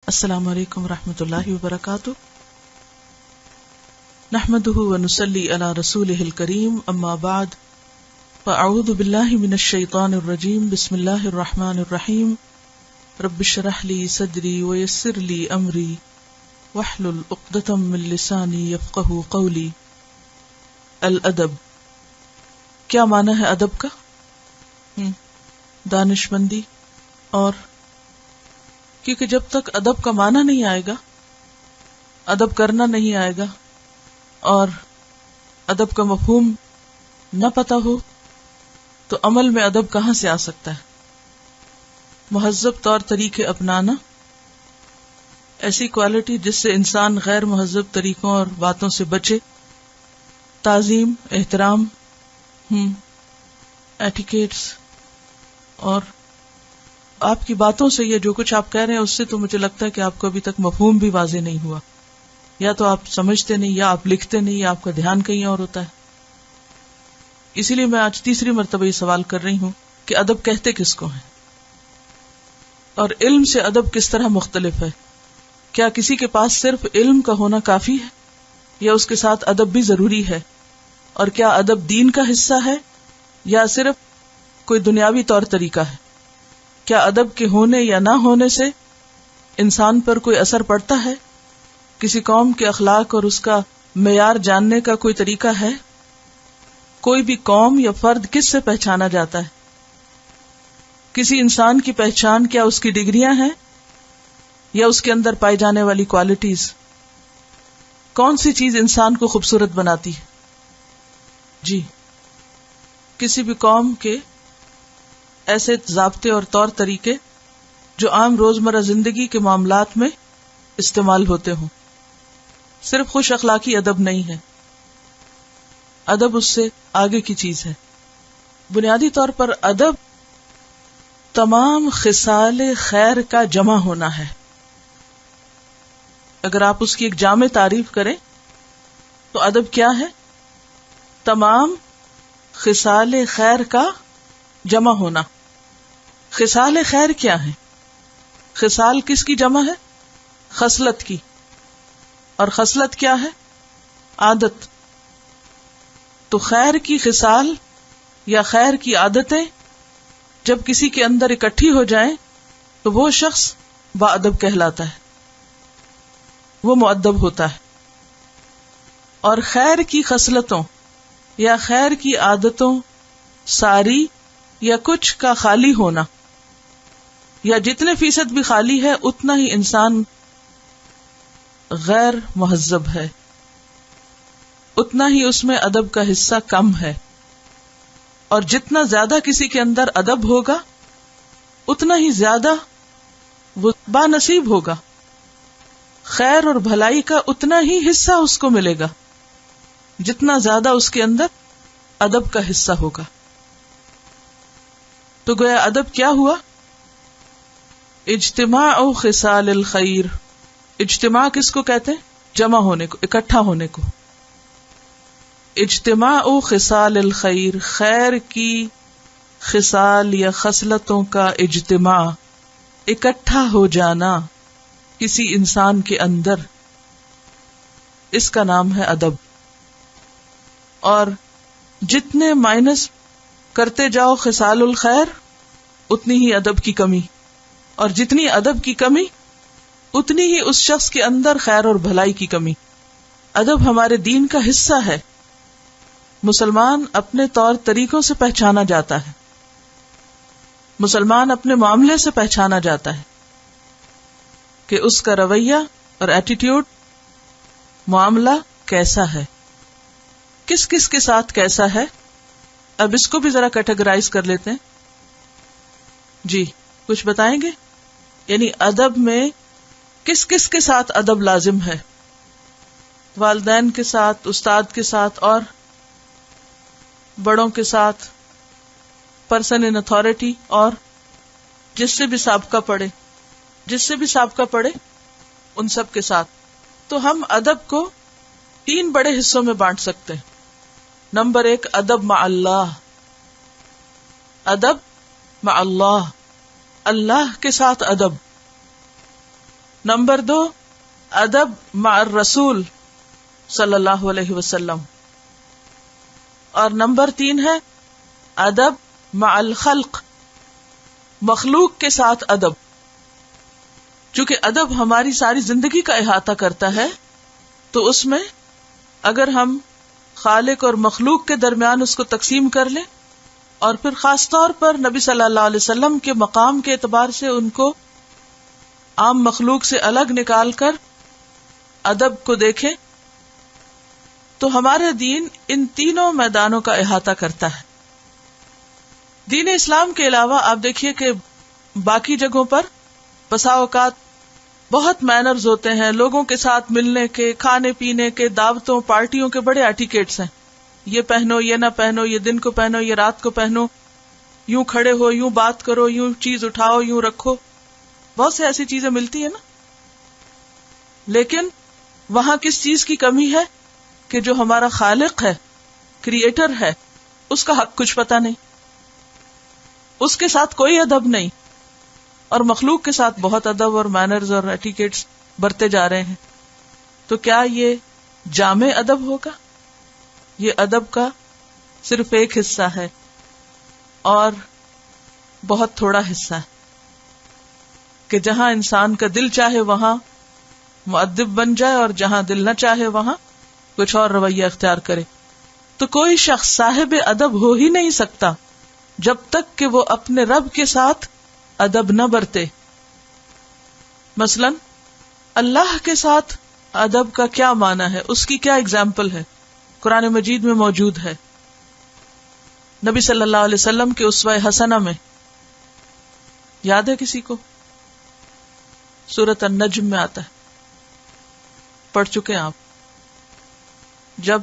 السلام علیکم ورحمۃ اللہ وبرکاتہ. نحمده ونصلی علی رسولہ الکریم اما بعد فاعوذ باللہ من الشیطان الرجیم بسم اللہ الرحمن الرحیم رب اشرح لی صدری ویسر لی امری واحلل عقدۃ من لسانی یفقہوا قولی. الادب، کیا معنی ہے ادب کا؟ دانشمندی. اور کیونکہ جب تک ادب کا معنی نہیں آئے گا، ادب کرنا نہیں آئے گا اور ادب کا مفہوم نہ پتہ ہو تو عمل میں ادب کہاں سے آ سکتا ہے؟ مہذب طور طریقے اپنانا، ایسی کوالٹی جس سے انسان غیر مہذب طریقوں اور باتوں سے بچے. تعظیم، احترام، ایٹیکیٹس. اور آپ کی باتوں سے یہ جو کچھ آپ کہہ رہے ہیں اس سے تو مجھے لگتا ہے کہ آپ کو ابھی تک مفہوم بھی واضح نہیں ہوا، یا تو آپ سمجھتے نہیں، یا آپ لکھتے نہیں، یا آپ کا دھیان کہیں اور ہوتا ہے. اسی لیے میں آج تیسری مرتبہ یہ سوال کر رہی ہوں کہ ادب کہتے کس کو ہیں، اور علم سے ادب کس طرح مختلف ہے. کیا کسی کے پاس صرف علم کا ہونا کافی ہے، یا اس کے ساتھ ادب بھی ضروری ہے؟ اور کیا ادب دین کا حصہ ہے یا صرف کوئی دنیاوی طور طریقہ ہے؟ کیا ادب کے ہونے یا نہ ہونے سے انسان پر کوئی اثر پڑتا ہے؟ کسی قوم کے اخلاق اور اس کا معیار جاننے کا کوئی طریقہ ہے؟ کوئی بھی قوم یا فرد کس سے پہچانا جاتا ہے؟ کسی انسان کی پہچان کیا اس کی ڈگریاں ہیں یا اس کے اندر پائی جانے والی کوالٹیز؟ کون سی چیز انسان کو خوبصورت بناتی ہے؟ جی، کسی بھی قوم کے ایسے ضابطے اور طور طریقے جو عام روزمرہ زندگی کے معاملات میں استعمال ہوتے ہوں. صرف خوش اخلاقی ادب نہیں ہے، ادب اس سے آگے کی چیز ہے. بنیادی طور پر ادب تمام خصال خیر کا جمع ہونا ہے. اگر آپ اس کی ایک جامع تعریف کریں تو ادب کیا ہے؟ تمام خصال خیر کا جمع ہونا. خصال خیر کیا ہے؟ خصال کس کی جمع ہے؟ خصلت کی. اور خصلت کیا ہے؟ عادت. تو خیر کی خصال یا خیر کی عادتیں جب کسی کے اندر اکٹھی ہو جائیں تو وہ شخص باادب کہلاتا ہے، وہ مؤدب ہوتا ہے. اور خیر کی خصلتوں یا خیر کی عادتوں ساری یا کچھ کا خالی ہونا، یا جتنے فیصد بھی خالی ہے اتنا ہی انسان غیر مہذب ہے، اتنا ہی اس میں ادب کا حصہ کم ہے. اور جتنا زیادہ کسی کے اندر ادب ہوگا اتنا ہی زیادہ وہ بانصیب ہوگا، خیر اور بھلائی کا اتنا ہی حصہ اس کو ملے گا جتنا زیادہ اس کے اندر ادب کا حصہ ہوگا. تو گویا ادب کیا ہوا؟ اجتماع خصال الخیر. اجتماع کس کو کہتے ہیں؟ جمع ہونے کو، اکٹھا ہونے کو. اجتماع خصال الخیر، خیر کی خصال یا خصلتوں کا اجتماع، اکٹھا ہو جانا کسی انسان کے اندر، اس کا نام ہے ادب. اور جتنے مائنس کرتے جاؤ خصال الخیر اتنی ہی ادب کی کمی، اور جتنی ادب کی کمی اتنی ہی اس شخص کے اندر خیر اور بھلائی کی کمی. ادب ہمارے دین کا حصہ ہے. مسلمان اپنے طور طریقوں سے پہچانا جاتا ہے، مسلمان اپنے معاملے سے پہچانا جاتا ہے کہ اس کا رویہ اور ایٹیٹیوڈ، معاملہ کیسا ہے، کس کس کے ساتھ کیسا ہے. اب اس کو بھی ذرا کیٹیگرائز کر لیتے ہیں. جی، کچھ بتائیں گے؟ یعنی ادب میں کس کس کے ساتھ ادب لازم ہے؟ والدین کے ساتھ، استاد کے ساتھ، اور بڑوں کے ساتھ، پرسن ان اتھارٹی، اور جس سے بھی سابقہ پڑے ان سب کے ساتھ. تو ہم ادب کو 3 بڑے حصوں میں بانٹ سکتے ہیں. نمبر 1، ادب مع اللہ. ادب مع اللہ، اللہ کے ساتھ ادب. نمبر 2 ادب مع الرسول صلی اللہ علیہ وسلم. اور نمبر 3 ہے ادب مع الخلق، مخلوق کے ساتھ ادب. چونکہ ادب ہماری ساری زندگی کا احاطہ کرتا ہے، تو اس میں اگر ہم خالق اور مخلوق کے درمیان اس کو تقسیم کر لیں، اور پھر خاص طور پر نبی صلی اللہ علیہ وسلم کے مقام کے اعتبار سے ان کو عام مخلوق سے الگ نکال کر ادب کو دیکھیں، تو ہمارا دین ان تینوں میدانوں کا احاطہ کرتا ہے. دین اسلام کے علاوہ آپ دیکھیے کہ باقی جگہوں پر بسا اوقات بہت مینرز ہوتے ہیں، لوگوں کے ساتھ ملنے کے، کھانے پینے کے، دعوتوں پارٹیوں کے بڑے ایٹیکیٹس ہیں. یہ پہنو، یہ نہ پہنو، یہ دن کو پہنو، یہ رات کو پہنو، یوں کھڑے ہو، یوں بات کرو، یوں چیز اٹھاؤ، یوں رکھو. بہت سی ایسی چیزیں ملتی ہیں نا. لیکن وہاں کس چیز کی کمی ہے کہ جو ہمارا خالق ہے، کریٹر ہے، اس کا حق کچھ پتا نہیں، اس کے ساتھ کوئی ادب نہیں، اور مخلوق کے ساتھ بہت ادب اور مینرز اور ایٹیکیٹس برتے جا رہے ہیں. تو کیا یہ جامع ادب ہوگا؟ یہ ادب کا صرف ایک حصہ ہے اور بہت تھوڑا حصہ ہے کہ جہاں انسان کا دل چاہے وہاں مؤدب بن جائے اور جہاں دل نہ چاہے وہاں کچھ اور رویہ اختیار کرے. تو کوئی شخص صاحب ادب ہو ہی نہیں سکتا جب تک کہ وہ اپنے رب کے ساتھ ادب نہ برتے. مثلا اللہ کے ساتھ ادب کا کیا معنی ہے، اس کی کیا اگزامپل ہے، قرآن مجید میں موجود ہے. نبی صلی اللہ علیہ وسلم کے اسوہ حسنہ میں یاد ہے کسی کو؟ سورۃ النجم میں آتا ہے، پڑھ چکے ہیں آپ. جب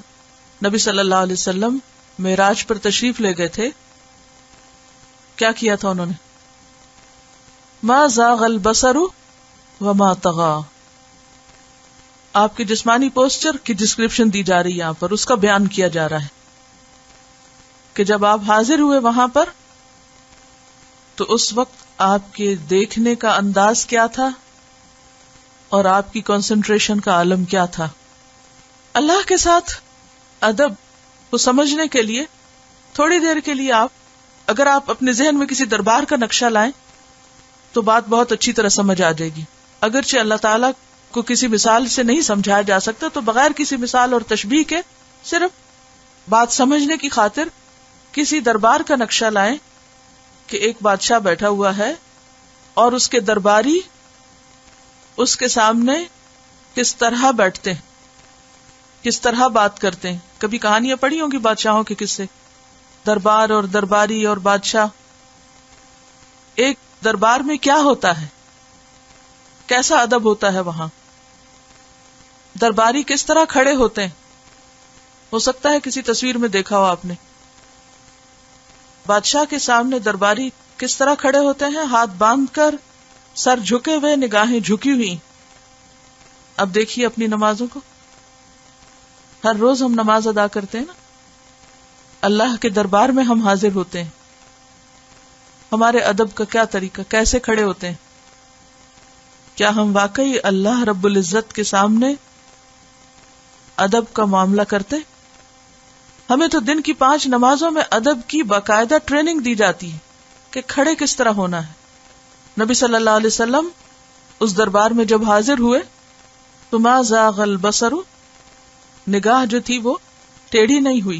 نبی صلی اللہ علیہ وسلم معراج پر تشریف لے گئے تھے، کیا کیا تھا انہوں نے؟ ما زاغ البصر وما طغى. آپ کے جسمانی پوسچر کی ڈسکرپشن دی جا رہی ہے یہاں پر، اس کا بیان کیا جا رہا ہے کہ جب آپ حاضر ہوئے وہاں پر تو اس وقت آپ کے دیکھنے کا انداز کیا تھا اور آپ کی کنسنٹریشن کا عالم کیا تھا. اللہ کے ساتھ ادب کو سمجھنے کے لیے تھوڑی دیر کے لیے اگر آپ اپنے ذہن میں کسی دربار کا نقشہ لائیں تو بات بہت اچھی طرح سمجھ آ جائے گی. اگرچہ اللہ تعالیٰ کو کسی مثال سے نہیں سمجھایا جا سکتا، تو بغیر کسی مثال اور تشبیہ کے صرف بات سمجھنے کی خاطر کسی دربار کا نقشہ لائیں کہ ایک بادشاہ بیٹھا ہوا ہے اور اس کے درباری اس کے سامنے کس طرح بیٹھتے ہیں، کس طرح بات کرتے ہیں. کبھی کہانیاں پڑھی ہوں گی بادشاہوں کے قصے، دربار اور درباری اور بادشاہ. ایک دربار میں کیا ہوتا ہے، کیسا ادب ہوتا ہے وہاں، درباری کس طرح کھڑے ہوتے ہیں. ہو سکتا ہے کسی تصویر میں دیکھا ہو آپ نے. بادشاہ کے سامنے درباری کس طرح کھڑے ہوتے ہیں، ہاتھ باندھ کر، سر جھکے ہوئے، نگاہیں جھکی ہوئی. اب دیکھیے اپنی نمازوں کو، ہر روز ہم نماز ادا کرتے ہیں نا، اللہ کے دربار میں ہم حاضر ہوتے ہیں. ہمارے ادب کا کیا طریقہ، کیسے کھڑے ہوتے ہیں؟ کیا ہم واقعی اللہ رب العزت کے سامنے ادب کا معاملہ کرتے؟ ہمیں تو دن کی 5 نمازوں میں ادب کی باقاعدہ ٹریننگ دی جاتی ہے کہ کھڑے کس طرح ہونا ہے. نبی صلی اللہ علیہ وسلم اس دربار میں جب حاضر ہوئے تو ما زاغ البصر، نگاہ جو تھی وہ ٹیڑھی نہیں ہوئی،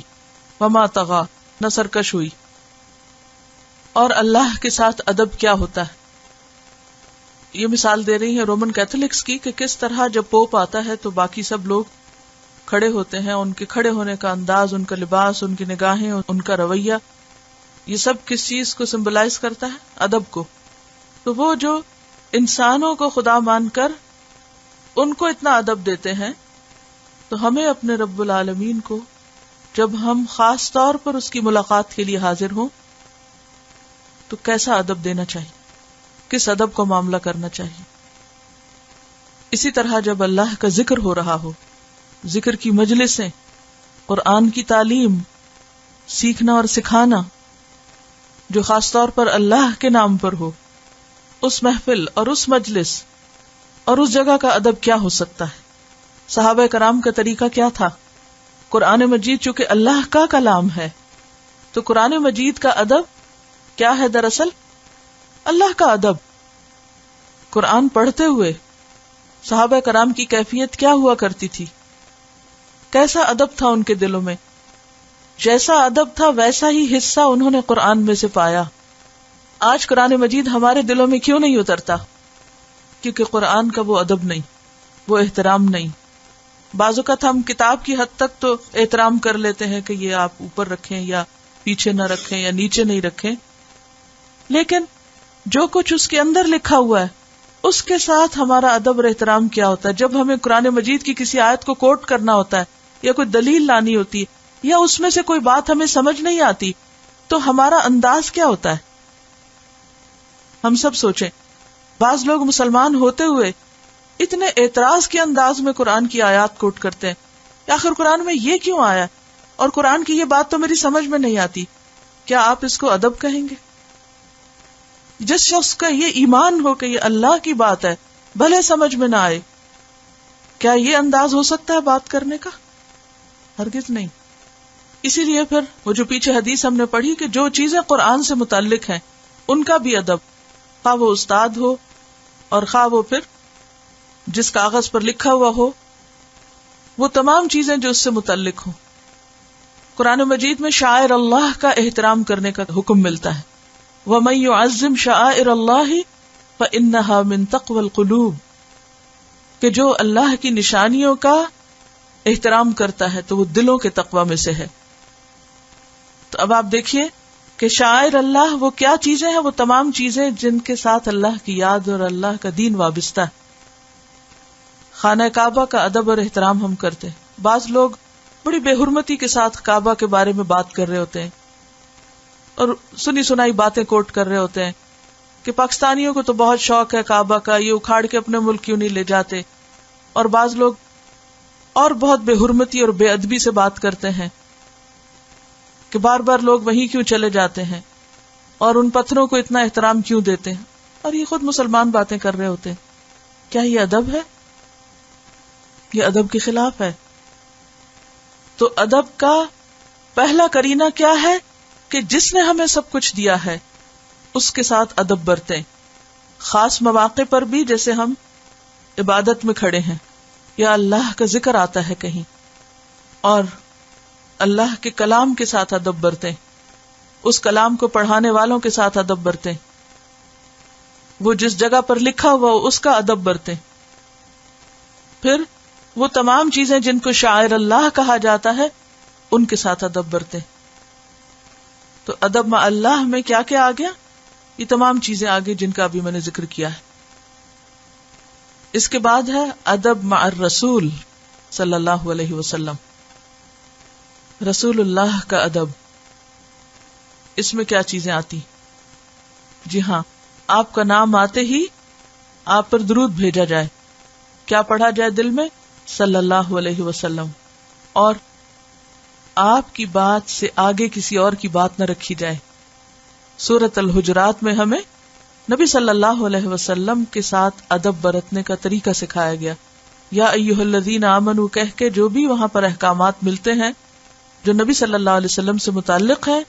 وما طغى، نہ سرکش ہوئی. اور اللہ کے ساتھ ادب کیا ہوتا ہے، یہ مثال دے رہی ہے رومن کیتھولکس کی کہ کس طرح جب پوپ آتا ہے تو باقی سب لوگ کھڑے ہوتے ہیں. ان کے کھڑے ہونے کا انداز، ان کا لباس، ان کی نگاہیں، ان کا رویہ، یہ سب کس چیز کو سمبلائز کرتا ہے؟ ادب کو. تو وہ جو انسانوں کو خدا مان کر ان کو اتنا ادب دیتے ہیں، تو ہمیں اپنے رب العالمین کو جب ہم خاص طور پر اس کی ملاقات کے لیے حاضر ہوں تو کیسا ادب دینا چاہیے، کس ادب کو معاملہ کرنا چاہیے. اسی طرح جب اللہ کا ذکر ہو رہا ہو، ذکر کی مجلسیں، قرآن کی تعلیم، سیکھنا اور سکھانا جو خاص طور پر اللہ کے نام پر ہو، اس محفل اور اس مجلس اور اس جگہ کا ادب کیا ہو سکتا ہے؟ صحابہ کرام کا طریقہ کیا تھا؟ قرآن مجید چونکہ اللہ کا کلام ہے تو قرآن مجید کا ادب کیا ہے؟ دراصل اللہ کا ادب. قرآن پڑھتے ہوئے صحابہ کرام کی کیفیت کیا ہوا کرتی تھی؟ کیسا ادب تھا ان کے دلوں میں؟ جیسا ادب تھا ویسا ہی حصہ انہوں نے قرآن میں سے پایا. آج قرآن مجید ہمارے دلوں میں کیوں نہیں اترتا؟ کیونکہ قرآن کا وہ ادب نہیں، وہ احترام نہیں. بعض اوقات ہم کتاب کی حد تک تو احترام کر لیتے ہیں کہ یہ آپ اوپر رکھیں یا پیچھے نہ رکھیں یا نیچے نہیں رکھیں، لیکن جو کچھ اس کے اندر لکھا ہوا ہے اس کے ساتھ ہمارا ادب اور احترام کیا ہوتا ہے؟ جب ہمیں قرآن مجید کی کسی آیت کو کوٹ کرنا ہوتا ہے یا کوئی دلیل لانی ہوتی ہے یا اس میں سے کوئی بات ہمیں سمجھ نہیں آتی تو ہمارا انداز کیا ہوتا ہے؟ ہم سب سوچیں. بعض لوگ مسلمان ہوتے ہوئے اتنے اعتراض کے انداز میں قرآن کی آیات کوٹ کرتے ہیں، آخر قرآن میں یہ کیوں آیا اور قرآن کی یہ بات تو میری سمجھ میں نہیں آتی. کیا آپ اس کو ادب کہیں گے؟ جس شخص کا یہ ایمان ہو کہ یہ اللہ کی بات ہے بھلے سمجھ میں نہ آئے، کیا یہ انداز ہو سکتا ہے بات کرنے کا؟ ہرگز نہیں. اسی لیے پھر وہ جو پیچھے حدیث ہم نے پڑھی کہ جو چیزیں قرآن سے متعلق ہیں ان کا بھی ادب، خواہ وہ استاد ہو اور خواہ وہ پھر جس کاغذ پر لکھا ہوا ہو، وہ تمام چیزیں جو اس سے متعلق ہوں. قرآن مجید میں شاعر اللہ کا احترام کرنے کا حکم ملتا ہے. وَمَن يُعَظِّمْ شَعَائِرَ اللَّهِ فَإِنَّهَا مِن تَقْوَى الْقُلُوبِ، کہ جو اللہ کی نشانیوں کا احترام کرتا ہے تو وہ دلوں کے تقوی میں سے ہے. تو اب آپ دیکھیے کہ شاعر اللہ وہ کیا چیزیں ہیں؟ وہ تمام چیزیں جن کے ساتھ اللہ کی یاد اور اللہ کا دین وابستہ ہے. خانہ کعبہ کا ادب اور احترام ہم کرتے ہیں. بعض لوگ بڑی بے حرمتی کے ساتھ کعبہ کے بارے میں بات کر رہے ہوتے ہیں اور سنی سنائی باتیں کوٹ کر رہے ہوتے ہیں کہ پاکستانیوں کو تو بہت شوق ہے کعبہ کا، یہ اکھاڑ کے اپنے ملک کیوں نہیں لے جاتے. اور بعض لوگ اور بہت بے حرمتی اور بے ادبی سے بات کرتے ہیں کہ بار بار لوگ وہیں کیوں چلے جاتے ہیں اور ان پتھروں کو اتنا احترام کیوں دیتے ہیں، اور یہ خود مسلمان باتیں کر رہے ہوتے ہیں. کیا یہ ادب ہے؟ یہ ادب کے خلاف ہے. تو ادب کا پہلا کرینہ کیا ہے کہ جس نے ہمیں سب کچھ دیا ہے اس کے ساتھ ادب برتیں. خاص مواقع پر بھی، جیسے ہم عبادت میں کھڑے ہیں یا اللہ کا ذکر آتا ہے کہیں، اور اللہ کے کلام کے ساتھ ادب برتیں، اس کلام کو پڑھانے والوں کے ساتھ ادب برتیں، وہ جس جگہ پر لکھا ہوا اس کا ادب برتیں. پھر وہ تمام چیزیں جن کو شاعر اللہ کہا جاتا ہے ان کے ساتھ ادب برتیں. تو ادب مع اللہ میں کیا کیا آ گیا؟ یہ تمام چیزیں آگے جن کا ابھی میں نے ذکر کیا ہے. اس کے بعد ہے ادب مع الرسول صلی اللہ علیہ وسلم، رسول اللہ کا ادب. اس میں کیا چیزیں آتی؟ جی ہاں، آپ کا نام آتے ہی آپ پر درود بھیجا جائے. کیا پڑھا جائے دل میں؟ صلی اللہ علیہ وسلم. اور آپ کی بات سے آگے کسی اور کی بات نہ رکھی جائے. سورۃ الحجرات میں ہمیں نبی صلی اللہ علیہ وسلم کے ساتھ ادب برتنے کا طریقہ سکھایا گیا. یا ایھا الذین آمنوا کہہ کے جو بھی وہاں پر احکامات ملتے ہیں جو نبی صلی اللہ علیہ وسلم سے متعلق ہیں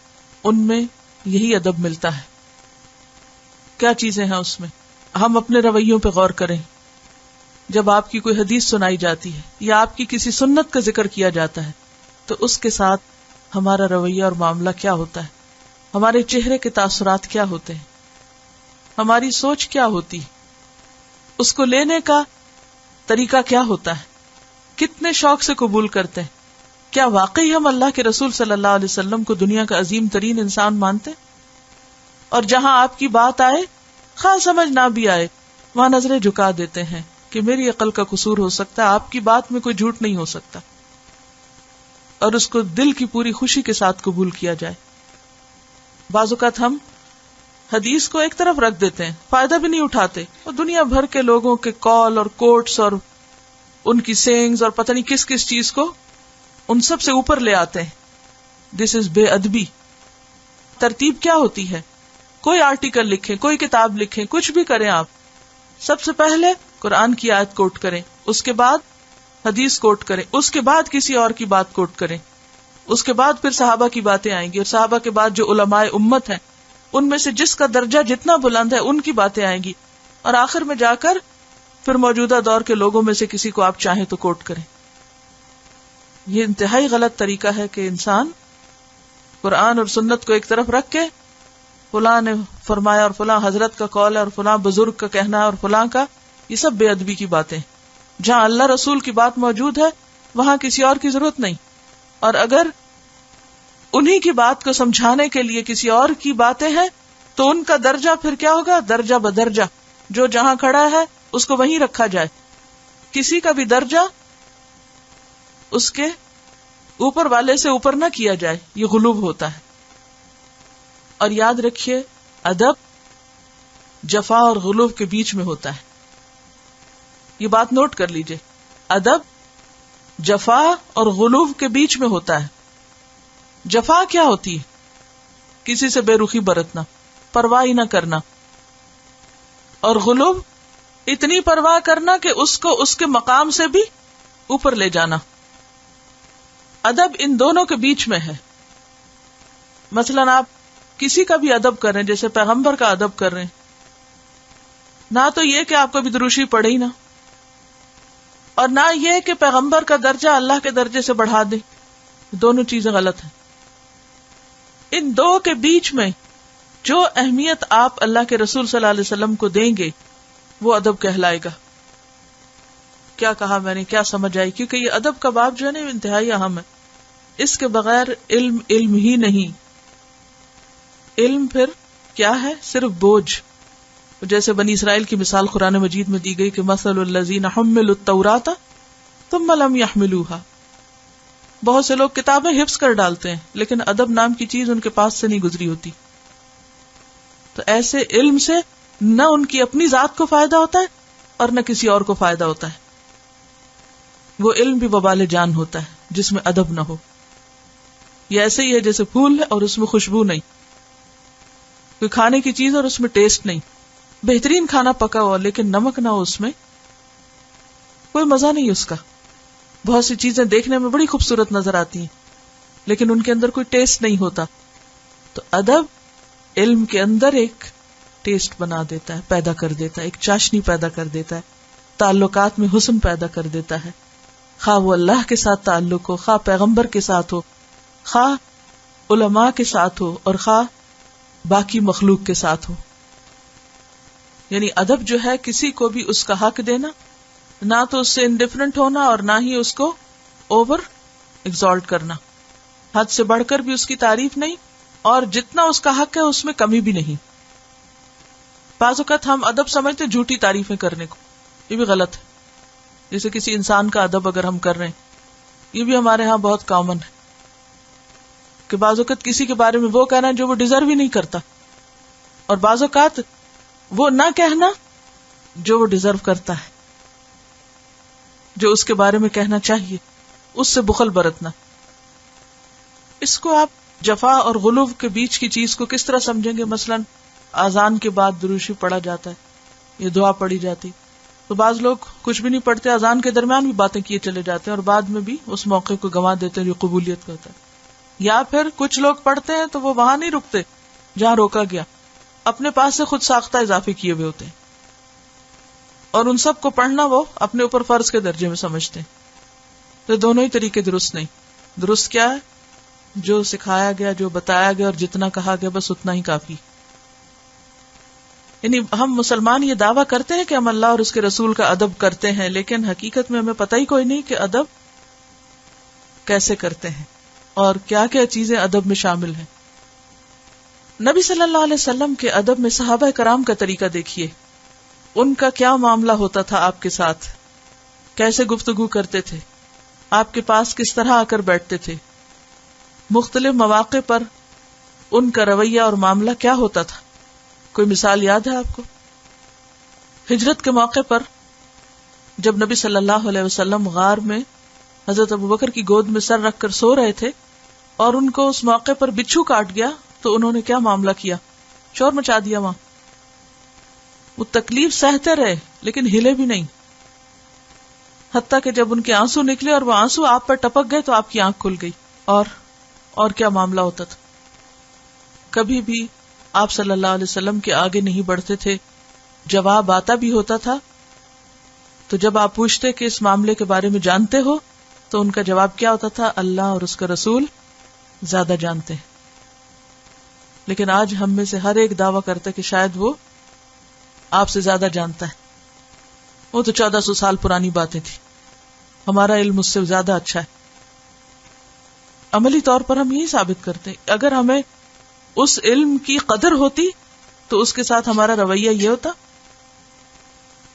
ان میں یہی ادب ملتا ہے. کیا چیزیں ہیں اس میں؟ ہم اپنے رویوں پہ غور کریں. جب آپ کی کوئی حدیث سنائی جاتی ہے یا آپ کی کسی سنت کا ذکر کیا جاتا ہے تو اس کے ساتھ ہمارا رویہ اور معاملہ کیا ہوتا ہے؟ ہمارے چہرے کے تاثرات کیا ہوتے ہیں؟ ہماری سوچ کیا ہوتی؟ اس کو لینے کا طریقہ کیا ہوتا ہے؟ کتنے شوق سے قبول کرتے ہیں؟ کیا واقعی ہم اللہ کے رسول صلی اللہ علیہ وسلم کو دنیا کا عظیم ترین انسان مانتے؟ اور جہاں آپ کی بات آئے، خواہ سمجھ نہ بھی آئے، وہاں نظریں جھکا دیتے ہیں کہ میری عقل کا قصور ہو سکتا ہے، آپ کی بات میں کوئی جھوٹ نہیں ہو سکتا، اور اس کو دل کی پوری خوشی کے ساتھ قبول کیا جائے. بعض اوقات ہم حدیث کو ایک طرف رکھ دیتے ہیں، فائدہ بھی نہیں اٹھاتے، اور دنیا بھر کے لوگوں کے کال اور کوٹس اور ان کی سینگز اور پتہ نہیں کس کس چیز کو ان سب سے اوپر لے آتے ہیں. دس از بے ادبی. ترتیب کیا ہوتی ہے؟ کوئی آرٹیکل لکھیں، کوئی کتاب لکھیں، کچھ بھی کریں آپ، سب سے پہلے قرآن کی آیت کوٹ کریں، اس کے بعد حدیث کوٹ کریں، اس کے بعد کسی اور کی بات کوٹ کریں، اس کے بعد پھر صحابہ کی باتیں آئیں گی، اور صحابہ کے بعد جو علماء امت ہیں ان میں سے جس کا درجہ جتنا بلند ہے ان کی باتیں آئیں گی، اور آخر میں جا کر پھر موجودہ دور کے لوگوں میں سے کسی کو آپ چاہیں تو کوٹ کریں. یہ انتہائی غلط طریقہ ہے کہ انسان قرآن اور سنت کو ایک طرف رکھ کے فلاں نے فرمایا اور فلاں حضرت کا قول ہے اور فلاں بزرگ کا کہنا ہے اور فلاں کا، یہ سب بے ادبی کی باتیں. جہاں اللہ رسول کی بات موجود ہے وہاں کسی اور کی ضرورت نہیں، اور اگر انہی کی بات کو سمجھانے کے لیے کسی اور کی باتیں ہیں تو ان کا درجہ پھر کیا ہوگا؟ درجہ بدرجہ، جو جہاں کھڑا ہے اس کو وہیں رکھا جائے، کسی کا بھی درجہ اس کے اوپر والے سے اوپر نہ کیا جائے، یہ غلوب ہوتا ہے. اور یاد رکھیے ادب جفا اور غلوب کے بیچ میں ہوتا ہے، یہ بات نوٹ کر لیجئے، ادب جفا اور غلوب کے بیچ میں ہوتا ہے. جفا کیا ہوتی ہے؟ کسی سے بے رخی برتنا، پرواہ ہی نہ کرنا، اور غلوب اتنی پرواہ کرنا کہ اس کو اس کے مقام سے بھی اوپر لے جانا. ادب ان دونوں کے بیچ میں ہے. مثلا آپ کسی کا بھی ادب کر رہے ہیں، جیسے پیغمبر کا ادب کر رہے ہیں، نہ تو یہ کہ آپ کبھی دروشی پڑھے ہی نہ، اور نہ یہ کہ پیغمبر کا درجہ اللہ کے درجے سے بڑھا دیں، دونوں چیزیں غلط ہیں. ان دو کے بیچ میں جو اہمیت آپ اللہ کے رسول صلی اللہ علیہ وسلم کو دیں گے وہ ادب کہلائے گا. کیا کہا میں نے، کیا سمجھ آئی؟ کیونکہ یہ ادب کا باب جو ہے نا انتہائی اہم ہے. اس کے بغیر علم ہی نہیں. علم پھر کیا ہے؟ صرف بوجھ. جیسے بنی اسرائیل کی مثال قرآن مجید میں دی گئی کہ مثل الذین حملوا التوراۃ ثم لم يحملوها. بہت سے لوگ کتابیں حفظ کر ڈالتے ہیں لیکن ادب نام کی چیز ان کے پاس سے نہیں گزری ہوتی. تو ایسے علم سے نہ ان کی اپنی ذات کو فائدہ ہوتا ہے اور نہ کسی اور کو فائدہ ہوتا ہے. وہ علم بھی وبال جان ہوتا ہے جس میں ادب نہ ہو. یہ ایسے ہی ہے جیسے پھول ہے اور اس میں خوشبو نہیں، کوئی کھانے کی چیز اور اس میں ٹیسٹ نہیں. بہترین کھانا پکا ہوا لیکن نمک نہ ہو اس میں، کوئی مزہ نہیں اس کا. بہت سی چیزیں دیکھنے میں بڑی خوبصورت نظر آتی ہیں لیکن ان کے اندر کوئی ٹیسٹ نہیں ہوتا. تو ادب علم کے اندر ایک ٹیسٹ بنا دیتا ہے، پیدا کر دیتا ہے، ایک چاشنی پیدا کر دیتا ہے، تعلقات میں حسن پیدا کر دیتا ہے. خواہ وہ اللہ کے ساتھ تعلق ہو، خواہ پیغمبر کے ساتھ ہو، خواہ علماء کے ساتھ ہو، اور خواہ باقی مخلوق کے ساتھ ہو. یعنی ادب جو ہے کسی کو بھی اس کا حق دینا، نہ تو اس سے انڈیفرنٹ ہونا اور نہ ہی اس کو اوور ایگزالٹ کرنا. حد سے بڑھ کر بھی اس کی تعریف نہیں اور جتنا اس کا حق ہے اس میں کمی بھی نہیں. بعض اوقات ہم ادب سمجھتے جھوٹی تعریفیں کرنے کو، یہ بھی غلط ہے. جیسے کسی انسان کا ادب اگر ہم کر رہے ہیں، یہ بھی ہمارے ہاں بہت کامن ہے کہ بعض اوقات کسی کے بارے میں وہ کہنا جو وہ ڈیزرو ہی نہیں کرتا، اور بعض اوقات وہ نہ کہنا جو وہ ڈیزرو کرتا ہے، جو اس کے بارے میں کہنا چاہیے، اس سے بخل برتنا. اس کو آپ جفا اور غلو کے بیچ کی چیز کو کس طرح سمجھیں گے؟ مثلا اذان کے بعد دروشی پڑھا جاتا ہے، یہ دعا پڑھی جاتی، تو بعض لوگ کچھ بھی نہیں پڑھتے، اذان کے درمیان بھی باتیں کیے چلے جاتے ہیں اور بعد میں بھی اس موقع کو گنوا دیتے ہیں جو قبولیت کا ہوتا ہے. یا پھر کچھ لوگ پڑھتے ہیں تو وہ وہاں نہیں رکتے جہاں روکا گیا، اپنے پاس سے خود ساختہ اضافے کیے ہوئے ہوتے ہیں، اور ان سب کو پڑھنا وہ اپنے اوپر فرض کے درجے میں سمجھتے ہیں. تو دونوں ہی طریقے درست نہیں. درست کیا ہے؟ جو سکھایا گیا، جو بتایا گیا اور جتنا کہا گیا بس اتنا ہی کافی. یعنی ہم مسلمان یہ دعویٰ کرتے ہیں کہ ہم اللہ اور اس کے رسول کا ادب کرتے ہیں، لیکن حقیقت میں ہمیں پتہ ہی کوئی نہیں کہ ادب کیسے کرتے ہیں اور کیا کیا چیزیں ادب میں شامل ہیں. نبی صلی اللہ علیہ وسلم کے ادب میں صحابہ کرام کا طریقہ دیکھیے. ان کا کیا معاملہ ہوتا تھا آپ کے ساتھ، کیسے گفتگو کرتے تھے، آپ کے پاس کس طرح آ کر بیٹھتے تھے، مختلف مواقع پر ان کا رویہ اور معاملہ کیا ہوتا تھا. کوئی مثال یاد ہے آپ کو؟ ہجرت کے موقع پر جب نبی صلی اللہ علیہ وسلم غار میں حضرت ابوبکر کی گود میں سر رکھ کر سو رہے تھے اور ان کو اس موقع پر بچھو کاٹ گیا، تو انہوں نے کیا معاملہ کیا؟ شور مچا دیا وہاں. وہ تکلیف سہتے رہے لیکن ہلے بھی نہیں، حتیٰ کہ جب ان کے آنسو نکلے اور وہ آنسو آپ پر ٹپک گئے تو آپ کی آنکھ کھل گئی. اور کیا معاملہ ہوتا تھا. کبھی بھی آپ صلی اللہ علیہ وسلم کے آگے نہیں بڑھتے تھے. جواب آتا بھی ہوتا تھا تو جب آپ پوچھتے کہ اس معاملے کے بارے میں جانتے ہو تو ان کا جواب کیا ہوتا تھا؟ اللہ اور اس کا رسول زیادہ جانتے ہیں. لیکن آج ہم میں سے ہر ایک دعویٰ کرتا ہے کہ شاید وہ آپ سے زیادہ جانتا ہے. وہ تو 1400 سال پرانی باتیں تھی، ہمارا علم اس سے زیادہ اچھا ہے. عملی طور پر ہم یہی ثابت کرتے ہیں. اگر ہمیں اس علم کی قدر ہوتی تو اس کے ساتھ ہمارا رویہ یہ ہوتا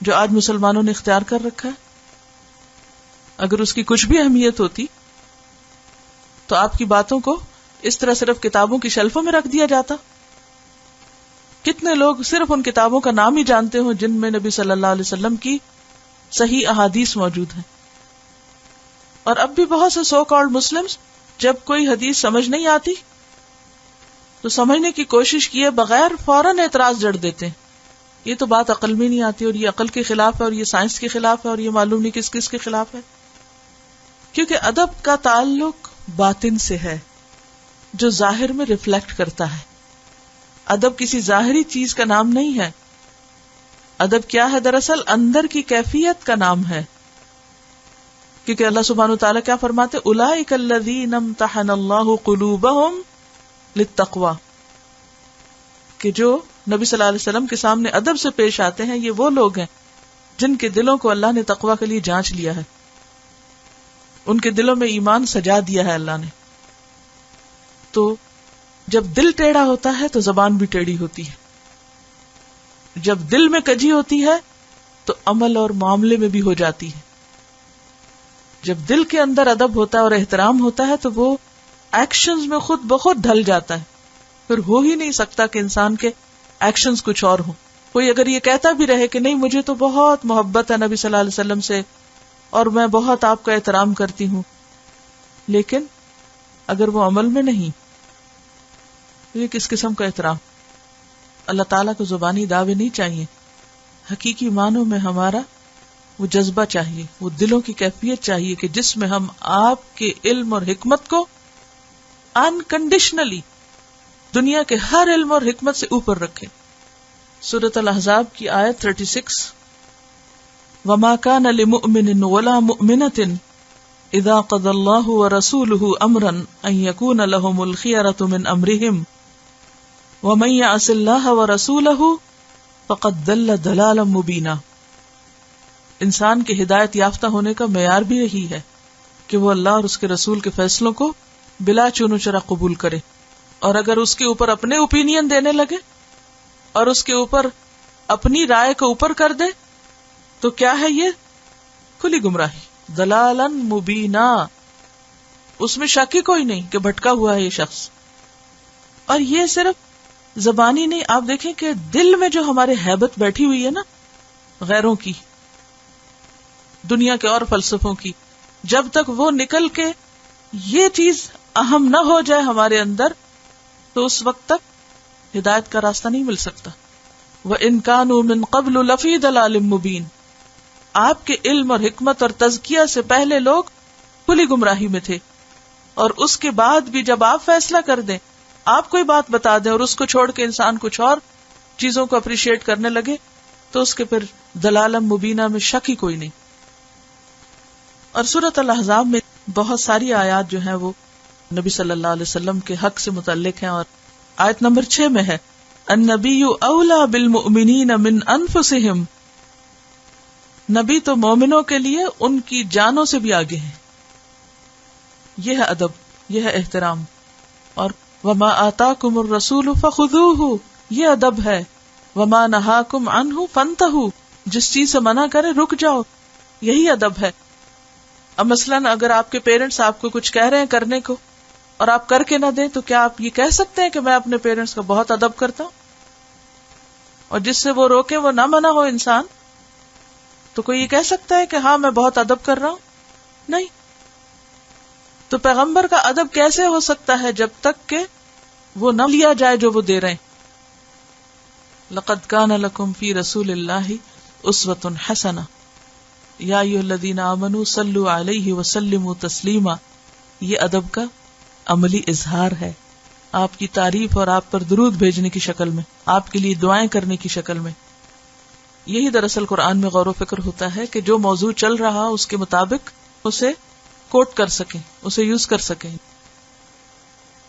جو آج مسلمانوں نے اختیار کر رکھا ہے. اگر اس کی کچھ بھی اہمیت ہوتی تو آپ کی باتوں کو اس طرح صرف کتابوں کی شیلفوں میں رکھ دیا جاتا. کتنے لوگ صرف ان کتابوں کا نام ہی جانتے ہوں جن میں نبی صلی اللہ علیہ وسلم کی صحیح احادیث موجود ہیں. اور اب بھی بہت سے سو کالڈ مسلمز جب کوئی حدیث سمجھ نہیں آتی تو سمجھنے کی کوشش کیے بغیر فوراً اعتراض جڑ دیتے ہیں. یہ تو بات عقل میں نہیں آتی، اور یہ عقل کے خلاف ہے، اور یہ سائنس کے خلاف ہے، اور یہ معلوم نہیں کس کس کے خلاف ہے. کیونکہ ادب کا تعلق باطن سے ہے جو ظاہر میں ریفلیکٹ کرتا ہے. ادب کسی ظاہری چیز کا نام نہیں ہے. ادب کیا ہے؟ دراصل اندر کی کیفیت کا نام ہے. کیونکہ اللہ سبحانہ وتعالیٰ کیا فرماتے؟ اولئک الذین امتحن اللہ قلوبہم للتقوی، کہ جو نبی صلی اللہ علیہ وسلم کے سامنے ادب سے پیش آتے ہیں یہ وہ لوگ ہیں جن کے دلوں کو اللہ نے تقوی کے لیے جانچ لیا ہے، ان کے دلوں میں ایمان سجا دیا ہے اللہ نے. تو جب دل ٹیڑھا ہوتا ہے تو زبان بھی ٹیڑھی ہوتی ہے. جب دل میں کجی ہوتی ہے تو عمل اور معاملے میں بھی ہو جاتی ہے. جب دل کے اندر ادب ہوتا ہے اور احترام ہوتا ہے تو وہ ایکشنز میں خود بخود ڈھل جاتا ہے. پھر ہو ہی نہیں سکتا کہ انسان کے ایکشنز کچھ اور ہوں. کوئی اگر یہ کہتا بھی رہے کہ نہیں مجھے تو بہت محبت ہے نبی صلی اللہ علیہ وسلم سے اور میں بہت آپ کا احترام کرتی ہوں، لیکن اگر وہ عمل میں نہیں تو یہ کس قسم کا احترام؟ اللہ تعالیٰ کو زبانی دعوے نہیں چاہیے. حقیقی معنوں میں ہمارا وہ جذبہ چاہیے، وہ دلوں کی کیفیت چاہیے کہ جس میں ہم آپ کے علم اور حکمت کو انکنڈیشنلی دنیا کے ہر علم اور حکمت سے اوپر رکھیں. سورۃ الاحزاب کی آیت 36، وَمَا كَانَ لِمُؤْمِنٍ وَلَا مُؤْمِنَةٍ اِذَا قَضَى اللَّهُ وَرَسُولُهُ أَمْرًا أَن يَكُونَ لَهُمُ الْخِيَرَةُ مِنْ أَمْرِهِمْ وَمَن يَعْصِ اللَّهَ وَرَسُولَهُ فَقَدْ ضَلَّ ضَلَالًا مُبِينًا. انسان کے ہدایت یافتہ ہونے کا معیار بھی یہی ہے کہ وہ اللہ اور اس کے رسول کے فیصلوں کو بلا چون و چرا قبول کرے، اور اگر اس کے اوپر اپنے اوپینین دینے لگے اور اس کے اوپر اپنی رائے کو اوپر کر دے تو کیا ہے؟ یہ کھلی گمراہی، ضلالا مبینا. اس میں شک ہی کوئی نہیں کہ بھٹکا ہوا ہے یہ شخص. اور یہ صرف زبانی نہیں، آپ دیکھیں کہ دل میں جو ہمارے ہیبت بیٹھی ہوئی ہے نا غیروں کی، دنیا کے اور فلسفوں کی، جب تک وہ نکل کے یہ چیز اہم نہ ہو جائے ہمارے اندر تو اس وقت تک ہدایت کا راستہ نہیں مل سکتا. وَإِن كَانُوا مِن قَبْلُ لَفِي ضَلَالٍ مُبِينٍ. آپ کے علم اور حکمت اور تزکیہ سے پہلے لوگ کھلی گمراہی میں تھے، اور اس کے بعد بھی جب آپ فیصلہ کر دیں، آپ کوئی بات بتا دیں اور اس کو چھوڑ کے انسان کچھ اور چیزوں کو اپریشیٹ کرنے لگے تو اس کے پھر ضلال مبینہ میں شک ہی کوئی نہیں. اور سورۃ الاحزاب میں بہت ساری آیات جو ہیں وہ نبی صلی اللہ علیہ وسلم کے حق سے متعلق ہیں، اور آیت نمبر 6 میں ہے النبی اولا بالمؤمنین من انفسہم. نبی تو مومنوں کے لیے ان کی جانوں سے بھی آگے ہیں. یہ ہے ادب، یہ ہے احترام. اور وما آتاکم الرسول فخذوہ، یہ ادب ہے. وما نہاکم عنہ فانتہوا، جس چیز سے منع کرے رک جاؤ، یہی ادب ہے. اب مثلاً اگر آپ کے پیرنٹس آپ کو کچھ کہہ رہے ہیں کرنے کو اور آپ کر کے نہ دیں تو کیا آپ یہ کہہ سکتے ہیں کہ میں اپنے پیرنٹس کا بہت ادب کرتا ہوں؟ اور جس سے وہ روکے وہ نہ منع ہو انسان تو کوئی یہ کہہ سکتا ہے کہ ہاں میں بہت ادب کر رہا ہوں؟ نہیں. تو پیغمبر کا ادب کیسے ہو سکتا ہے جب تک کہ وہ نہ لیا جائے جو وہ دے رہے ہیں. لقد کان لکم فی رسول اللہ اسوۃ حسنہ یا ایھا الذین آمنوا صلوا علیہ وسلموا تسلیما. یہ ادب کا عملی اظہار ہے، آپ کی تعریف اور آپ پر درود بھیجنے کی شکل میں، آپ کے لیے دعائیں کرنے کی شکل میں. یہی دراصل قرآن میں غور و فکر ہوتا ہے کہ جو موضوع چل رہا اس کے مطابق اسے کوٹ کر سکیں، اسے یوز کر سکیں.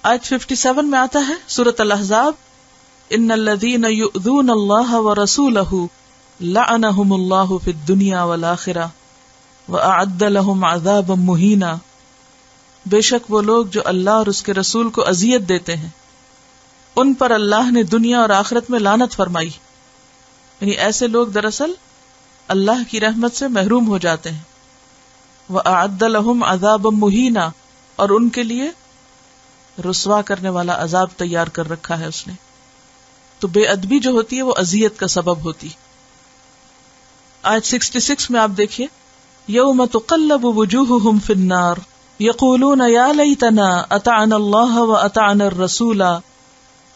آیت 57 میں آتا ہے سورۃ الاحزاب، ان الذین یؤذون اللہ ورسولہ لعنہم اللہ فی الدنیا والآخرہ واعد لہم عذابا مہینا. بے شک وہ لوگ جو اللہ اور اس کے رسول کو اذیت دیتے ہیں ان پر اللہ نے دنیا اور آخرت میں لعنت فرمائی. یعنی ایسے لوگ دراصل اللہ کی رحمت سے محروم ہو جاتے ہیں. وَأَعَدَّ لَهُمْ عَذَابًا مُهِينًا، اور ان کے لیے رسوا کرنے والا عذاب تیار کر رکھا ہے اس نے. تو بے ادبی جو ہوتی ہے وہ اذیت کا سبب ہوتی. آیت 66 میں آپ دیکھیے، یوم تقلب وجوہہم فی النار یقولون یا لیتنا اطعنا اللہ واطعنا الرسول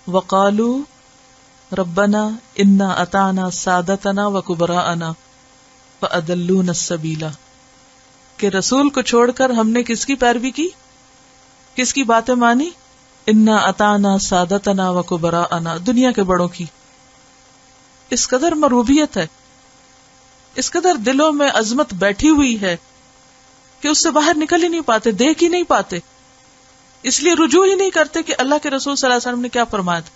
وقالوا ربنا انا اطعنا سادتنا وکبراءنا فاضلونا السبیل. کہ رسول کو چھوڑ کر ہم نے کس کی پیروی کی، کس کی باتیں مانی؟ انا اطعنا سادتنا وکبراءنا، دنیا کے بڑوں کی. اس قدر مربوبیت ہے، اس قدر دلوں میں عظمت بیٹھی ہوئی ہے کہ اس سے باہر نکل ہی نہیں پاتے، دیکھ ہی نہیں پاتے، اس لیے رجوع ہی نہیں کرتے کہ اللہ کے رسول صلی اللہ علیہ وسلم نے کیا فرمایا تھا.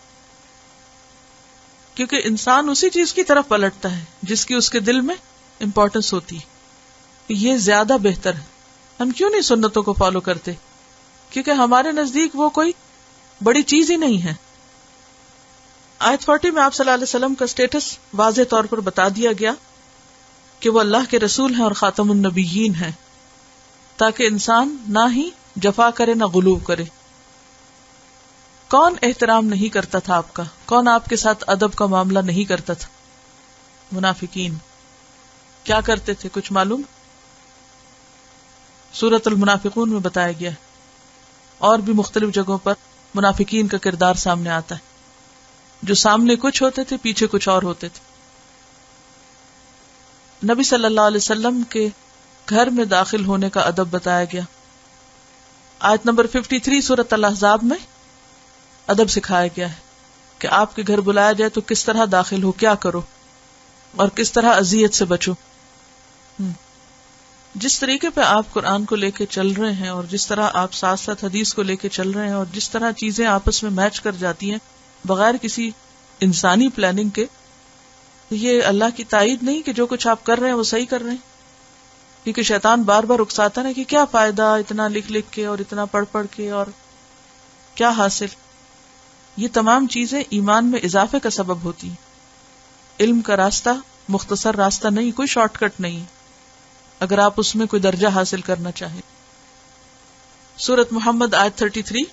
کیونکہ انسان اسی چیز کی طرف پلٹتا ہے جس کی اس کے دل میں امپورٹنس ہوتی ہے. یہ زیادہ بہتر ہے. ہم کیوں نہیں سنتوں کو فالو کرتے؟ کیونکہ ہمارے نزدیک وہ کوئی بڑی چیز ہی نہیں ہے. آیت 40 میں آپ صلی اللہ علیہ وسلم کا سٹیٹس واضح طور پر بتا دیا گیا کہ وہ اللہ کے رسول ہیں اور خاتم النبیین ہیں، تاکہ انسان نہ ہی جفا کرے نہ غلو کرے. کون احترام نہیں کرتا تھا آپ کا؟ کون آپ کے ساتھ ادب کا معاملہ نہیں کرتا تھا؟ منافقین. کیا کرتے تھے کچھ معلوم؟ سورۃ المنافقون میں بتایا گیا ہے، اور بھی مختلف جگہوں پر منافقین کا کردار سامنے آتا ہے، جو سامنے کچھ ہوتے تھے پیچھے کچھ اور ہوتے تھے. نبی صلی اللہ علیہ وسلم کے گھر میں داخل ہونے کا ادب بتایا گیا. آیت نمبر 53 سورۃ الاحزاب میں ادب سکھایا گیا ہے کہ آپ کے گھر بلایا جائے تو کس طرح داخل ہو، کیا کرو، اور کس طرح اذیت سے بچو. جس طریقے پہ آپ قرآن کو لے کے چل رہے ہیں، اور جس طرح آپ ساتھ ساتھ حدیث کو لے کے چل رہے ہیں، اور جس طرح چیزیں آپس میں میچ کر جاتی ہیں بغیر کسی انسانی پلاننگ کے، یہ اللہ کی تائید نہیں کہ جو کچھ آپ کر رہے ہیں وہ صحیح کر رہے ہیں. کیونکہ شیطان بار بار اکساتا ہے کہ کیا فائدہ اتنا لکھ لکھ کے اور اتنا پڑھ پڑھ کے، اور کیا حاصل. یہ تمام چیزیں ایمان میں اضافے کا سبب ہوتی ہیں. علم کا راستہ مختصر راستہ نہیں، کوئی شارٹ کٹ نہیں اگر آپ اس میں کوئی درجہ حاصل کرنا چاہیں. سورۃ محمد آیت 33،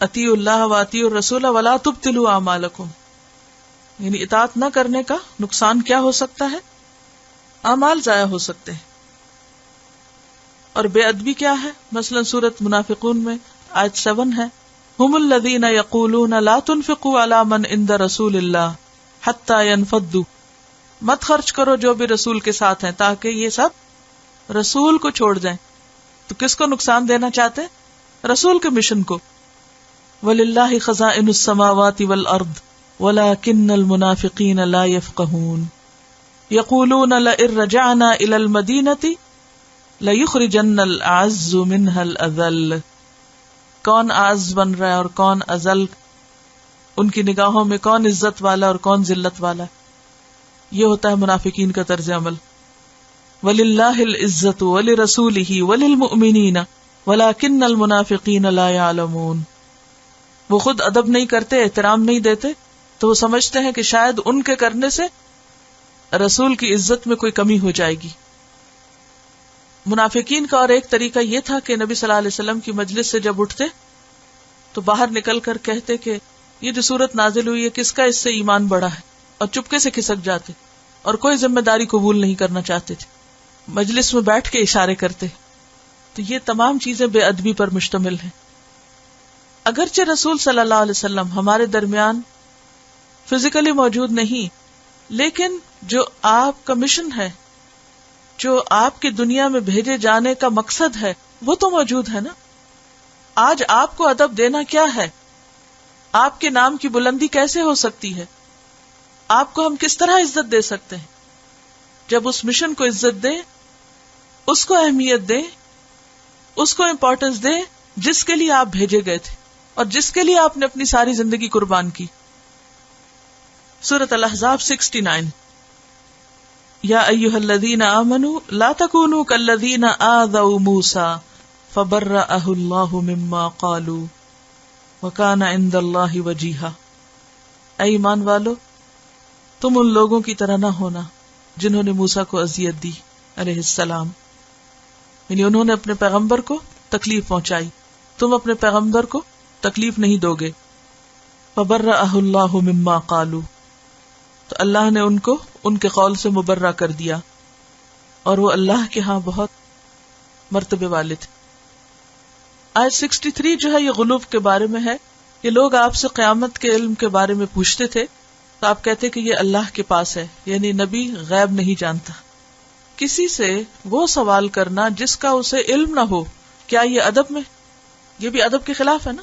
اطیعوا اللہ واطیعوا الرسول ولا تبطلوا اعمالکم. یعنی اطاعت نہ کرنے کا نقصان کیا ہو سکتا ہے؟ اعمال ضائع ہو سکتے ہیں. اور بے ادبی کیا ہے؟ مثلا سورۃ منافقون میں آیت 7 ہے، هم الذین یقولون لا تنفقوا علی من عند رسول اللہ حتی ينفضوا. مت خرچ کرو جو بھی رسول کے ساتھ ہیں تاکہ یہ سب رسول کو چھوڑ جائیں. تو کس کو نقصان دینا چاہتے ہیں؟ رسول کے مشن کو. وَلِلَّهِ خَزَائِنُ السَّمَاوَاتِ وَالْأَرْضِ وَلَكِنَّ الْمُنَافِقِينَ لَا يَفْقَهُونَ يَقُولُونَ لَئِن رَّجَعْنَا إِلَى الْمَدِينَةِ لَيُخْرِجَنَّ الْأَعَزُّ مِنْهَا الْأَذَلَّ. کون اعز بن رہا ہے اور کون اذل؟ ان کی نگاہوں میں کون عزت والا اور کون ذلت والا؟ یہ ہوتا ہے منافقین کا طرز عمل. وَلِلَّهِ الْعِزَّةُ وَلِرَسُولِهِ وَلِلْمُؤْمِنِينَ وَلَكِنَّ الْمُنَافِقِينَ لَا يَعْلَمُونَ. وہ خود ادب نہیں کرتے، احترام نہیں دیتے، تو وہ سمجھتے ہیں کہ شاید ان کے کرنے سے رسول کی عزت میں کوئی کمی ہو جائے گی. منافقین کا اور ایک طریقہ یہ تھا کہ نبی صلی اللہ علیہ وسلم کی مجلس سے جب اٹھتے تو باہر نکل کر کہتے کہ یہ جو صورت نازل ہوئی ہے کس کا اس سے ایمان بڑا ہے، اور چپکے سے کھسک جاتے اور کوئی ذمہ داری قبول نہیں کرنا چاہتے تھے. مجلس میں بیٹھ کے اشارے کرتے. تو یہ تمام چیزیں بے ادبی پر مشتمل ہیں. اگرچہ رسول صلی اللہ علیہ وسلم ہمارے درمیان فزیکلی موجود نہیں، لیکن جو آپ کا مشن ہے، جو آپ کی دنیا میں بھیجے جانے کا مقصد ہے، وہ تو موجود ہے نا. آج آپ کو ادب دینا کیا ہے؟ آپ کے نام کی بلندی کیسے ہو سکتی ہے؟ آپ کو ہم کس طرح عزت دے سکتے ہیں؟ جب اس مشن کو عزت دیں، اس کو اہمیت دیں، اس کو امپورٹنس دیں جس کے لیے آپ بھیجے گئے تھے اور جس کے لیے آپ نے اپنی ساری زندگی قربان کی. سورۃ الاحزاب 69. یا ایھا الذین آمنوا لا تکونوا کالذین آذوا موسیٰ فبرأہ اللہ مما قالوا وکان عند اللہ وجیہا. اے ایمان والو، تم ان لوگوں کی طرح نہ ہونا جنہوں نے موسیٰ کو اذیت دی علیہ السلام، یعنی انہوں نے اپنے پیغمبر کو تکلیف پہنچائی، تم اپنے پیغمبر کو تکلیف نہیں دو گے. فبرأہ اللہ مما قالوا، تو اللہ نے ان کو ان کے قول سے مبرہ کر دیا، اور وہ اللہ کے ہاں بہت مرتبے والے تھے. آیت 63 جو ہے یہ غلوب کے بارے میں ہے کہ لوگ آپ سے قیامت کے علم کے بارے میں پوچھتے تھے تو آپ کہتے کہ یہ اللہ کے پاس ہے، یعنی نبی غیب نہیں جانتا. کسی سے وہ سوال کرنا جس کا اسے علم نہ ہو، کیا یہ ادب میں؟ یہ بھی ادب کے خلاف ہے نا.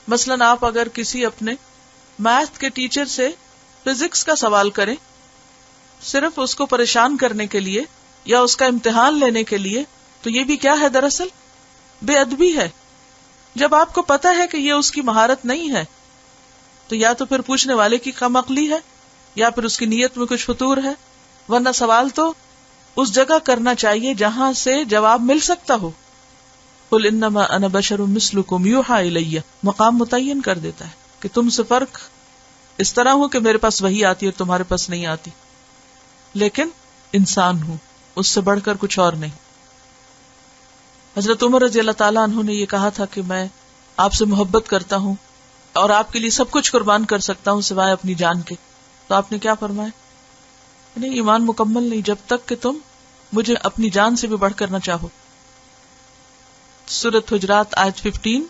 مثلاً آپ اگر کسی اپنے میتھ کے ٹیچر سے فزکس کا سوال کریں صرف اس کو پریشان کرنے کے لیے یا اس کا امتحان لینے کے لیے، تو یہ بھی کیا ہے؟ دراصل بے ادبی ہے. جب آپ کو پتا ہے کہ یہ اس کی مہارت نہیں ہے تو یا تو پھر پوچھنے والے کی کم عقلی ہے یا پھر اس کی نیت میں کچھ فطور ہے، ورنہ سوال تو اس جگہ کرنا چاہیے جہاں سے جواب مل سکتا ہو. قل انما انا بشر مثلکم یوحی الی، مقام متعین کر دیتا ہے کہ تم سے فرق اس طرح ہوں کہ میرے پاس وحی آتی ہے اور تمہارے پاس نہیں آتی، لیکن انسان ہوں، اس سے بڑھ کر کچھ اور نہیں. حضرت عمر رضی اللہ تعالیٰ عنہ نے یہ کہا تھا کہ میں آپ سے محبت کرتا ہوں اور آپ کے لیے سب کچھ قربان کر سکتا ہوں سوائے اپنی جان کے. تو آپ نے کیا فرمایا؟ نہیں، ایمان مکمل نہیں جب تک کہ تم مجھے اپنی جان سے بھی بڑھ کر نہ چاہو. سورۃ حجرات آیت 15.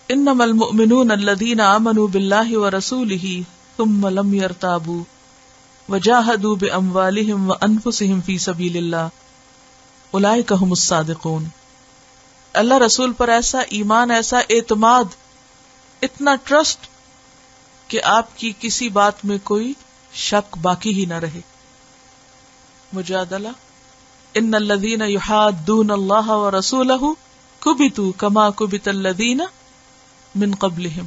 انما المؤمنون الذین آمنوا باللہ ورسولہ ثم لم یرتابوا وجاہدوا باموالہم وانفسہم فی سبیل اللہ اولئک ھم الصادقون. اللہ رسول پر ایسا ایمان، ایسا اعتماد، اتنا ٹرسٹ کہ آپ کی کسی بات میں کوئی شک باقی ہی نہ رہے. مجادلہ. ان الذین یحادون اللہ ورسولہ کبتوا کما کبت الذین من قبلہم.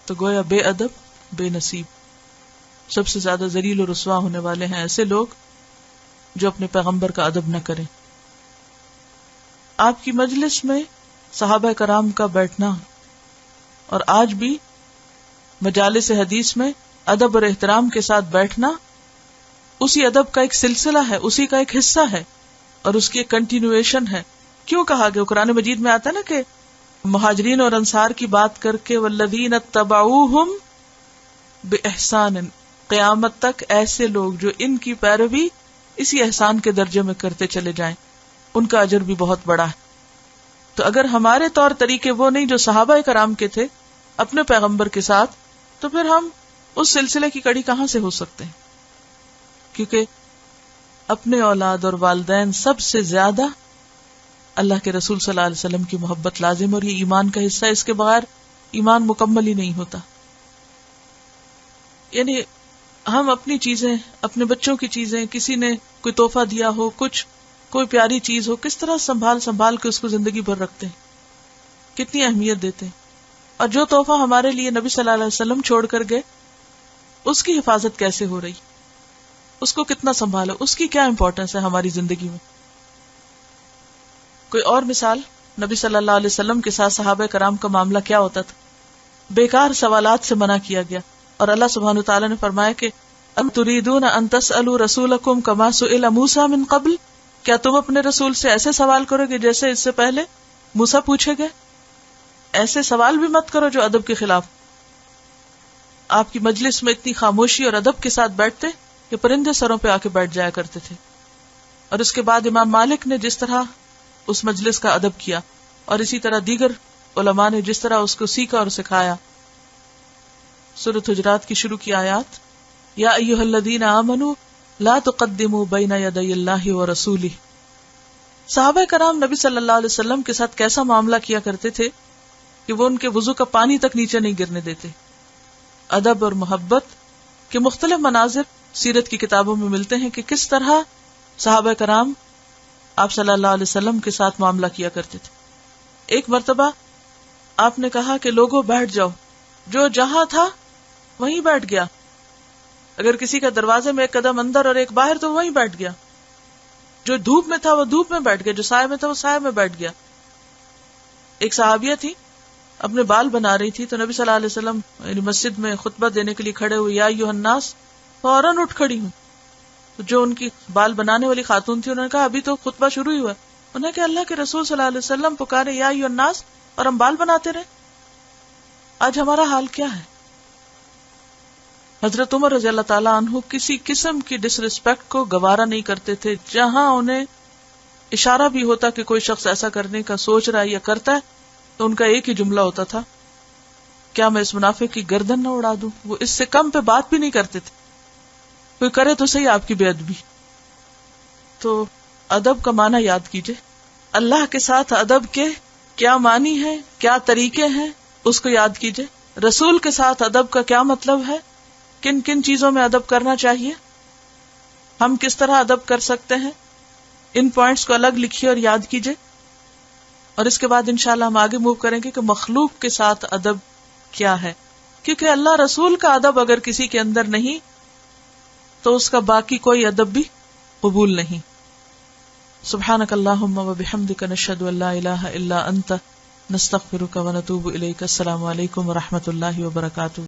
تو گویا بے ادب، بے نصیب، سب سے زیادہ ذلیل و رسوا ہونے والے ہیں ایسے لوگ جو اپنے پیغمبر کا ادب نہ کریں. آپ کی مجلس میں صحابہ کرام کا بیٹھنا اور آج بھی مجالس حدیث میں ادب اور احترام کے ساتھ بیٹھنا اسی ادب کا ایک سلسلہ ہے، اسی کا ایک حصہ ہے اور اس کی ایک کنٹینویشن ہے. کیوں کہا گیا؟ قرآن مجید میں آتا ہے نا کہ مہاجرین اور انصار کی بات کر کے والذین اتبعوہم بإحسان، قیامت تک ایسے لوگ جو ان کی پیروی اسی احسان کے درجے میں کرتے چلے جائیں، ان کا اجر بھی بہت بڑا ہے. تو اگر ہمارے طور طریقے وہ نہیں جو صحابہ کرام کے تھے اپنے پیغمبر کے ساتھ، تو پھر ہم اس سلسلے کی کڑی کہاں سے ہو سکتے ہیں؟ کیونکہ اپنے اولاد اور والدین سب سے زیادہ اللہ کے رسول صلی اللہ علیہ وسلم کی محبت لازم، اور یہ ایمان کا حصہ ہے، اس کے بغیر ایمان مکمل ہی نہیں ہوتا. یعنی ہم اپنی چیزیں، اپنے بچوں کی چیزیں، کسی نے کوئی تحفہ دیا ہو، کچھ کوئی پیاری چیز ہو، کس طرح سنبھال کے اس کو زندگی بھر رکھتے ہیں، کتنی اہمیت دیتے ہیں. اور جو تحفہ ہمارے لیے نبی صلی اللہ علیہ وسلم چھوڑ کر گئے، اس کی حفاظت کیسے ہو رہی، اس کو کتنا سنبھالو، اس کی کیا امپورٹنس ہے ہماری زندگی میں. کوئی اور مثال، نبی صلی اللہ علیہ وسلم کے ساتھ صحابہ کرام کا معاملہ کیا ہوتا تھا؟ بیکار سوالات سے منع کیا گیا، اور اللہ سبحانہ وتعالی نے فرمایا کہ ام تریدون ان تسألوا رسولکم کما سئل موسیٰ من قبل، کیا تم اپنے رسول سے ایسے سوال کرو گے جیسے اس سے پہلے موسیٰ پوچھے گئے؟ ایسے سوال بھی مت کرو جو ادب کے خلاف. آپ کی مجلس میں اتنی خاموشی اور ادب کے ساتھ بیٹھتے کہ پرندے سروں پہ آ کے بیٹھ جایا کرتے تھے. اور اس کے بعد امام مالک نے جس طرح اس مجلس کا ادب کیا، اور اسی طرح دیگر علماء نے جس طرح اس کو سیکھا اور سکھایا. سورۃ حجرات کی شروع کی آیات، یا ایھا الذین آمنوا لا تقدموا بین یدی اللہ ورسولہ. صحابہ کرام نبی صلی اللہ علیہ وسلم کے ساتھ کیسا معاملہ کیا کرتے تھے کہ وہ ان کے وضو کا پانی تک نیچے نہیں گرنے دیتے. ادب اور محبت کے مختلف مناظر سیرت کی کتابوں میں ملتے ہیں کہ کس طرح صحابہ کرام آپ صلی اللہ علیہ وسلم کے ساتھ معاملہ کیا کرتے تھے. ایک مرتبہ آپ نے کہا کہ لوگوں بیٹھ جاؤ، جو جہاں تھا وہیں بیٹھ گیا. اگر کسی کا دروازے میں ایک قدم اندر اور ایک باہر تو وہیں بیٹھ گیا. جو دھوپ میں تھا وہ دھوپ میں بیٹھ گیا، جو سائے میں تھا وہ سائے میں بیٹھ گیا. ایک صحابیہ تھی، اپنے بال بنا رہی تھی، تو نبی صلی اللہ علیہ وسلم یعنی مسجد میں خطبہ دینے کے لیے کھڑے ہوئے، یا ایھا الناس، فوراً اٹھ کھڑی ہوں. تو جو ان کی بال بنانے والی خاتون تھی انہوں نے کہا ابھی تو خطبہ شروع ہی ہوا. انہوں نے کہا اللہ کے رسول صلی اللہ علیہ وسلم پکارے یا ایھا الناس اور ہم بال بناتے رہے. آج ہمارا حال کیا ہے؟ حضرت عمر رضی اللہ تعالیٰ عنہ کسی قسم کی ڈس ریسپیکٹ کو گوارا نہیں کرتے تھے. جہاں انہیں اشارہ بھی ہوتا کہ کوئی شخص ایسا کرنے کا سوچ رہا ہے یا کرتا ہے تو ان کا ایک ہی جملہ ہوتا تھا، کیا میں اس منافق کی گردن نہ اڑا دوں. وہ اس سے کم پہ بات بھی نہیں کرتے تھے. کوئی کرے تو صحیح آپ کی بے ادبی. تو ادب کا معنی یاد کیجئے. اللہ کے ساتھ ادب کے کیا معنی ہے، کیا طریقے ہیں، اس کو یاد کیجئے. رسول کے ساتھ ادب کا کیا مطلب ہے، کن کن چیزوں میں ادب کرنا چاہیے، ہم کس طرح ادب کر سکتے ہیں. ان پوائنٹس کو الگ لکھیے اور یاد کیجئے. اور اس کے بعد انشاءاللہ ہم آگے موو کریں گے کہ مخلوق کے ساتھ ادب کیا ہے، کیونکہ اللہ رسول کا ادب اگر کسی کے اندر نہیں تو اس کا باقی کوئی ادب بھی قبول نہیں. سبحانک اللہم و بحمدک نشہد ان لا الہ الا انت نستغفرک و نتوب الیک. السلام علیکم و رحمۃ اللہ وبرکاتہ.